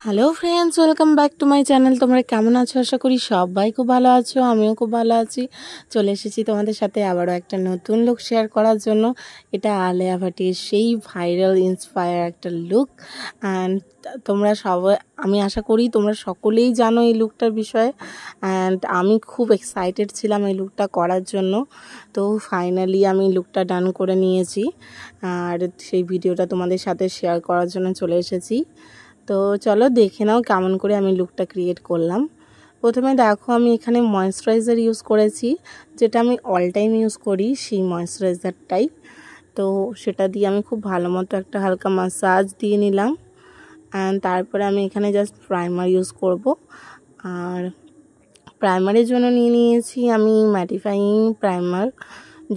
Hello friends, welcome back to my channel. তোমরা কেমন আছো? আশা করি সবাই খুব ভালো আছো, আমিও খুব ভালো আছি। চলে এসেছি তোমাদের সাথে আবারও একটা নতুন লুক শেয়ার করার জন্য। এটা আলেয়া ভাটির সেই ভাইরাল ইন্সপায়ার একটা লুক। অ্যান্ড তোমরা সবাই, আমি আশা করি তোমরা সকলেই জানো এই লুকটার বিষয়ে। অ্যান্ড আমি খুব এক্সাইটেড ছিলাম এই লুকটা করার জন্য। তো ফাইনালি আমি লুকটা ডান করে নিয়েছি, আর সেই ভিডিওটা তোমাদের সাথে শেয়ার করার জন্য চলে এসেছি। তো চলো দেখে নাও কেমন করে আমি লুকটা ক্রিয়েট করলাম। প্রথমে দেখো, আমি এখানে ময়েশ্চারাইজার ইউজ করেছি, যেটা আমি অল টাইম ইউজ করি, সেই ময়েশ্চারাইজারটাই। তো সেটা দিয়ে আমি খুব ভালো মতো একটা হালকা মাসাজ দিয়ে নিলাম। অ্যান্ড তারপরে আমি এখানে জাস্ট প্রাইমার ইউজ করব। আর প্রাইমারের জন্য নিয়ে নিয়েছি আমি ম্যাটিফাইং প্রাইমার।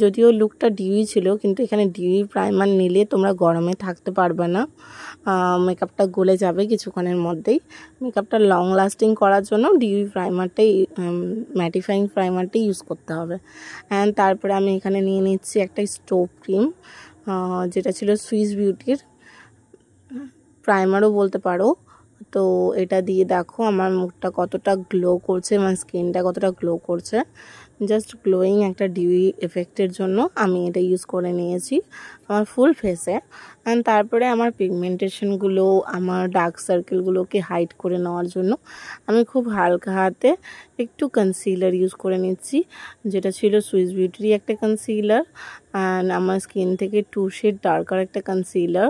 যদিও লুকটা ডিউই ছিল, কিন্তু এখানে ডিউই প্রাইমার নিলে তোমরা গরমে থাকতে পারবে না, মেকআপটা গলে যাবে কিছুক্ষণের মধ্যেই। মেকআপটা লং লাস্টিং করার জন্য ডিউই প্রাইমারটাই, ম্যাটিফাইং প্রাইমারটাই ইউজ করতে হবে। অ্যান্ড তারপরে আমি এখানে নিয়ে নিচ্ছি একটা স্টোভ ক্রিম, যেটা ছিল সুইস বিউটির প্রাইমারও বলতে পারো। তো এটা দিয়ে দেখো আমার মুখটা কতটা গ্লো করছে, আমার স্কিনটা কতটা গ্লো করছে। জাস্ট গ্লোয়িং একটা ডিউই এফেক্টের জন্য আমি এটা ইউজ করে নিয়েছি আমার ফুল ফেসে। অ্যান্ড তারপরে আমার পিগমেন্টেশনগুলো, আমার ডার্ক সার্কেলগুলোকে হাইড করে নেওয়ার জন্য আমি খুব হালকা হাতে একটু কনসিলার ইউজ করে নিচ্ছি, যেটা ছিল সুইস বিউটিরই একটা কনসিলার। অ্যান্ড আমার স্কিন থেকে 2 শেড ডার্কার একটা কনসিলার,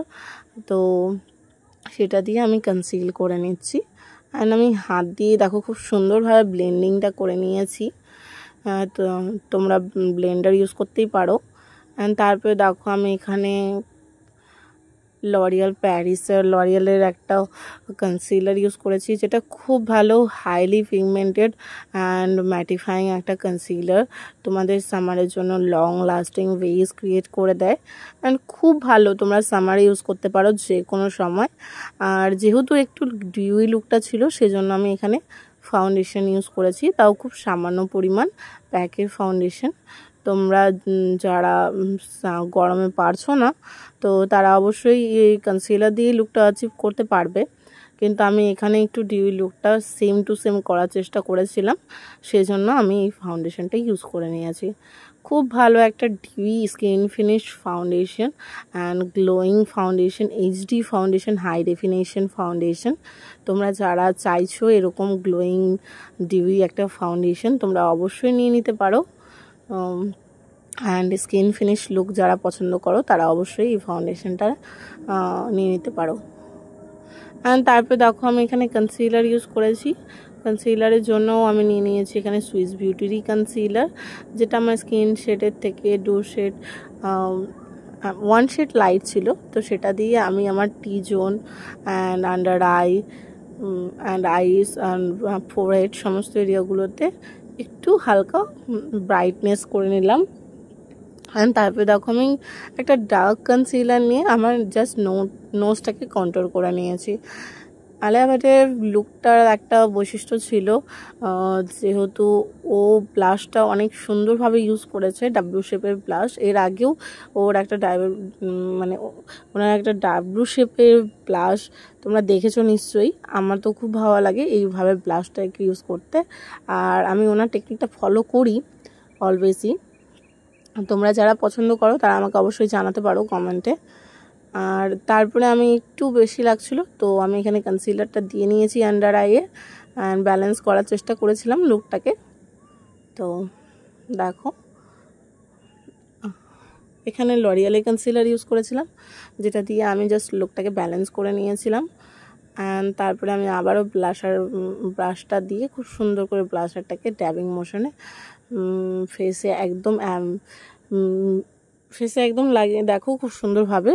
তো সেটা দিয়ে আমি কনসিল করে নিচ্ছি। অ্যান্ড আমি হাত দিয়ে দেখো খুব সুন্দরভাবে ব্লেন্ডিংটা করে নিয়েছি। তো তোমরা ব্লেন্ডার ইউজ করতেই পারো। অ্যান্ড তারপরে দেখো আমি এখানে লরিয়ালের একটা কনসিলার ইউজ করেছি, যেটা খুব ভালো হাইলি পিগমেন্টেড অ্যান্ড ম্যাটিফাইং একটা কনসিলার। তোমাদের সামারের জন্য লং লাস্টিং বেস ক্রিয়েট করে দেয়। অ্যান্ড খুব ভালো, তোমরা সামারে ইউজ করতে পারো যে কোনো সময়। আর যেহেতু একটু ডিউই লুকটা ছিল, সেজন্য আমি এখানে ফাউন্ডেশন ইউজ করেছি, তাও খুব সামান্য পরিমাণ প্যাকের ফাউন্ডেশন। তোমরা যারা গরমে পারছো না, তো তারা অবশ্যই এই কনসিলার দিয়ে লুকটা অ্যাচিভ করতে পারবে। কিন্তু আমি এখানে একটু ডিউই লুকটা সেম টু সেম করার চেষ্টা করেছিলাম, সেজন্য আমি এই ফাউন্ডেশনটা ইউজ করে নিয়েছি। খুব ভালো একটা dewy skin finish foundation and glowing foundation, HD foundation, high definition foundation. তোমরা যারা চাইছো এরকম গ্লোয়িং ডিউই একটা ফাউন্ডেশন, তোমরা অবশ্যই নিয়ে নিতে পারো। অ্যান্ড স্কিন ফিনিশ লুক যারা পছন্দ করো, তারা অবশ্যই এই ফাউন্ডেশনটা নিয়ে নিতে পারো। অ্যান্ড তারপরে দেখো আমি এখানে কনসিলার ইউজ করেছি। কনসিলারের জন্য আমি নিয়ে নিয়েছি এখানে সুইস বিউটিরই কনসিলার, যেটা আমার স্কিন শেডের থেকে 2 শেড 1 শেড লাইট ছিল। তো সেটা দিয়ে আমি আমার T zone and under eye and eyes and forehead সমস্ত এরিয়াগুলোতে একটু হালকা ব্রাইটনেস করে নিলাম। অ্যান্ড তারপরে দেখো আমি একটা ডার্ক কনসিলার নিয়ে আমার জাস্ট নোজটাকে কন্ট্রোল করে নিয়েছি। আলিয়া ভাটের লুকটার একটা বৈশিষ্ট্য ছিল, যেহেতু ও ব্লাশটা অনেক সুন্দরভাবে ইউজ করেছে, ডাব্লিউ শেপের ব্লাশ। এর আগেও ওর একটা ওনার একটা ডাব্লিউ শেপের ব্লাশ তোমরা দেখেছো নিশ্চয়ই। আমার তো খুব ভালো লাগে এইভাবে ব্লাশটাকে ইউজ করতে, আর আমি ওনার টেকনিকটা ফলো করি অলওয়েজই। তোমরা যারা পছন্দ করো তারা আমাকে অবশ্যই জানাতে পারো কমেন্টে। আর তারপরে আমি একটু বেশি লাগছিল, তো আমি এখানে কনসিলারটা দিয়ে নিয়েছি আন্ডার আইয়ে, অ্যান্ড ব্যালেন্স করার চেষ্টা করেছিলাম লুকটাকে। তো দেখো এখানে লরিয়ালের কনসিলার ইউজ করেছিলাম, যেটা দিয়ে আমি জাস্ট লুকটাকে ব্যালেন্স করে নিয়েছিলাম। অ্যান্ড তারপরে আমি আবারও ব্রাশটা দিয়ে খুব সুন্দর করে ব্লাশারটাকে ড্যাবিং মোশনে ফেসে একদম লাগিয়ে দেখো খুব সুন্দরভাবে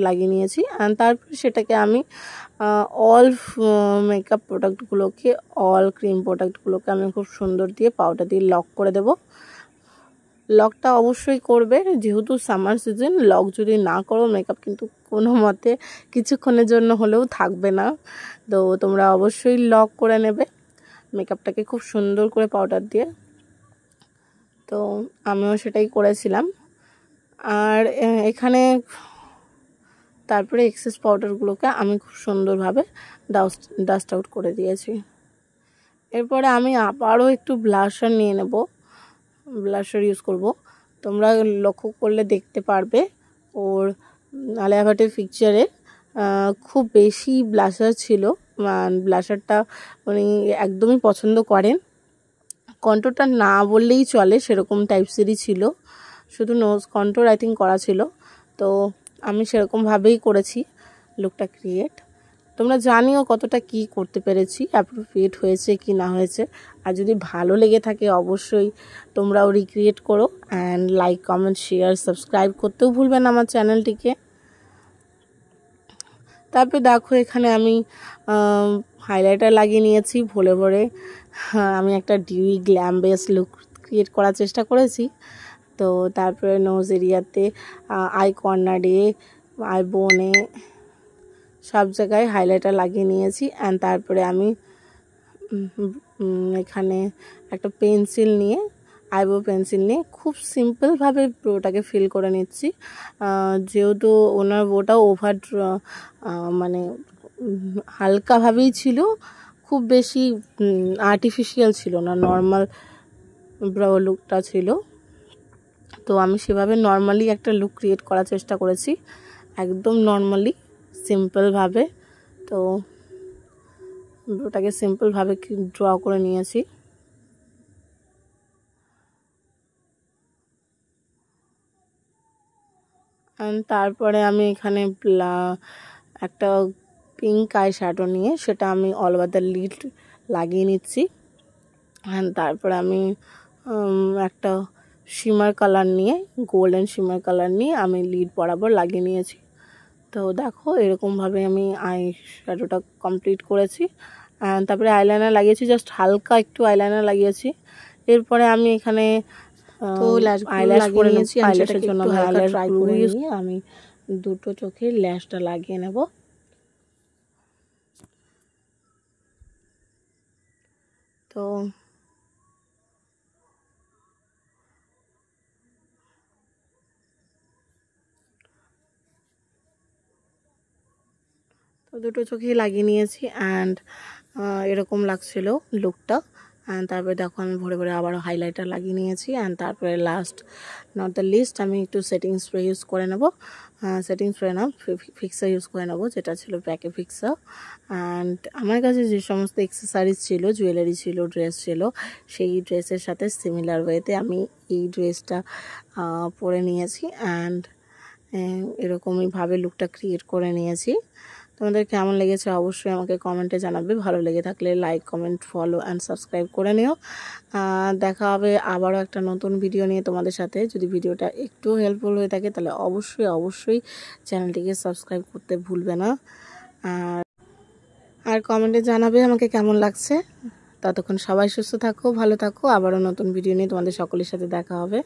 লাগিয়ে নিয়েছি। অ্যান্ড তারপরে সেটাকে আমি অল মেকআপ প্রোডাক্টগুলোকে, অল ক্রিম প্রোডাক্টগুলোকে আমি খুব সুন্দর দিয়ে পাউডার দিয়ে লক করে দেব। লকটা অবশ্যই করবে, যেহেতু সামার সিজন। লক যদি না করো, মেকআপ কিন্তু কোনো মতে কিছুক্ষণের জন্য হলেও থাকবে না। তো তোমরা অবশ্যই লক করে নেবে মেকআপটাকে খুব সুন্দর করে পাউডার দিয়ে। তো আমিও সেটাই করেছিলাম। আর এখানে তারপরে এক্সেস পাউডারগুলোকে আমি খুব সুন্দরভাবে ডাস্ট আউট করে দিয়েছি। এরপরে আমি আবারও একটু ব্লাশার নিয়ে নেব, ব্লাশার ইউজ করব। তোমরা লক্ষ্য করলে দেখতে পারবে ওর আলিয়া ভাটের পিকচারে খুব বেশি ব্লাশার ছিল। ব্লাশারটা উনি একদমই পছন্দ করেন। কন্ট্রোরটা না বললেই চলে সেরকম টাইপসেরই ছিল, শুধু নোজ কন্ট্রোর আই থিঙ্ক করা ছিল। তো আমি সেরকমভাবেই করেছি লুকটা ক্রিয়েট। তোমরা জানিও কতটা কি করতে পেরেছি, অ্যাপ্রোপ্রিয়েট হয়েছে কি না হয়েছে। আর যদি ভালো লেগে থাকে অবশ্যই তোমরাও রিক্রিয়েট করো। And like, comment, share, subscribe করতেও ভুলবেন না আমার চ্যানেলটিকে। তারপরে দেখো এখানে আমি হাইলাইটার লাগিয়ে নিয়েছি ভরে ভরে। আমি একটা dewy glam base look create করার চেষ্টা করেছি। তো তারপরে নোজ এরিয়াতে, আই কর্নারে, আই বোনে সব জায়গায় হাইলাইটার লাগিয়ে নিয়েছি। অ্যান্ড তারপরে আমি এখানে একটা পেন্সিল নিয়ে, আইব্রো পেন্সিল নিয়ে খুব সিম্পলভাবে ব্রোটাকে ফিল করে নিচ্ছি। যেহেতু ওনার ব্রোটা ওভার মানে হালকাভাবেই ছিল, খুব বেশি আর্টিফিশিয়াল ছিল না, নর্মাল ব্রো লুকটা ছিল। তো আমি সেভাবে নর্মালি একটা লুক ক্রিয়েট করার চেষ্টা করেছি, একদম নর্মালি সিম্পলভাবে। তো ব্রোটাকে সিম্পলভাবে ড্র করে নিয়েছি। তারপরে আমি এখানে একটা পিঙ্ক আই শ্যাডো নিয়ে সেটা আমি অল ওভার দ্য লিড লাগিয়ে নিচ্ছি। তারপরে আমি একটা শিমার কালার নিয়ে, গোল্ডেন শিমার কালার নিয়ে আমি লিড বরাবর লাগিয়ে নিয়েছি। তো দেখো এরকমভাবে আমি আই শ্যাডোটা কমপ্লিট করেছি। তারপরে আইলাইনার লাগিয়েছি, জাস্ট হালকা একটু আইলাইনার লাগিয়েছি। এরপরে আমি এখানে আইল্যাশ করে নিয়েছি। আইল্যাশের জন্য হালকা ট্রাই করে নিয়ে আমি দুটো চোখে ল্যাশটা লাগিয়ে নেব। তো দুটো চোখেই লাগিয়ে নিয়েছি। অ্যান্ড এরকম লাগছিল লুকটা। অ্যান্ড তারপরে দেখো আমি ভরে ভরে আবারও হাইলাইটার লাগিয়ে নিয়েছি। অ্যান্ড তারপরে লাস্ট নট দ্য লিস্ট আমি একটু সেটিং স্প্রে ইউজ করে নেব। সেটিং স্প্রে না, ফিক্সার ইউজ করে নেব, যেটা ছিল প্যাকে ফিক্সার। অ্যান্ড আমার কাছে যে সমস্ত অ্যাক্সেসরিজ ছিল, জুয়েলারি ছিল, ড্রেস ছিল, সেই ড্রেসের সাথে সিমিলার ওয়েতে আমি এই ড্রেসটা পরে নিয়েছি। অ্যান্ড এরকমইভাবে লুকটা ক্রিয়েট করে নিয়েছি। তোমাদের কেমন লেগেছে অবশ্যই আমাকে কমেন্টে জানাবে। ভালো লেগে থাকলে like, comment, follow and subscribe করে নিও। দেখা হবে আবারও একটা নতুন ভিডিও নিয়ে তোমাদের সাথে। যদি ভিডিওটা একটু হেল্পফুল হয়ে থাকে তাহলে অবশ্যই চ্যানেলটিকে সাবস্ক্রাইব করতে ভুলবে না। আর কমেন্টে জানাবে আমাকে কেমন লাগছে। ততক্ষণ সবাই সুস্থ থাকো, ভালো থাকো। আবারও নতুন ভিডিও নিয়ে তোমাদের সকলের সাথে দেখা হবে।